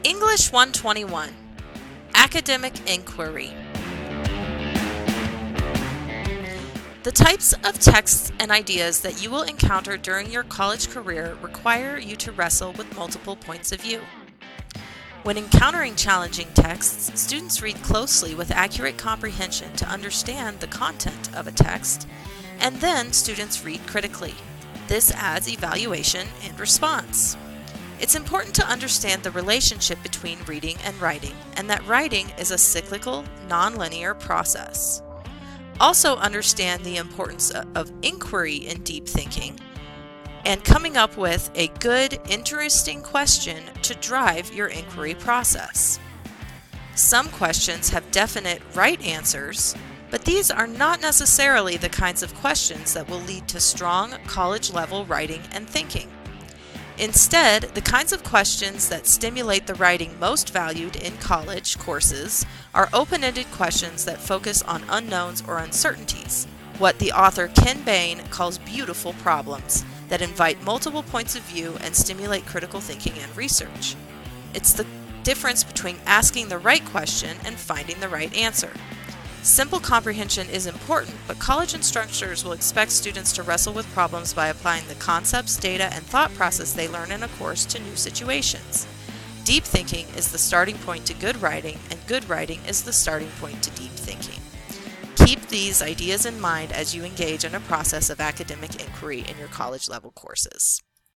English 121, Academic Inquiry. The types of texts and ideas that you will encounter during your college career require you to wrestle with multiple points of view. When encountering challenging texts, students read closely with accurate comprehension to understand the content of a text, and then students read critically. This adds evaluation and response. It's important to understand the relationship between reading and writing, and that writing is a cyclical, nonlinear process. Also understand the importance of inquiry in deep thinking and coming up with a good, interesting question to drive your inquiry process. Some questions have definite right answers, but these are not necessarily the kinds of questions that will lead to strong college-level writing and thinking. Instead, the kinds of questions that stimulate the writing most valued in college courses are open-ended questions that focus on unknowns or uncertainties, what the author Ken Bain calls beautiful problems that invite multiple points of view and stimulate critical thinking and research. It's the difference between asking the right question and finding the right answer. Simple comprehension is important, but college instructors will expect students to wrestle with problems by applying the concepts, data, and thought process they learn in a course to new situations. Deep thinking is the starting point to good writing, and good writing is the starting point to deep thinking. Keep these ideas in mind as you engage in a process of academic inquiry in your college-level courses.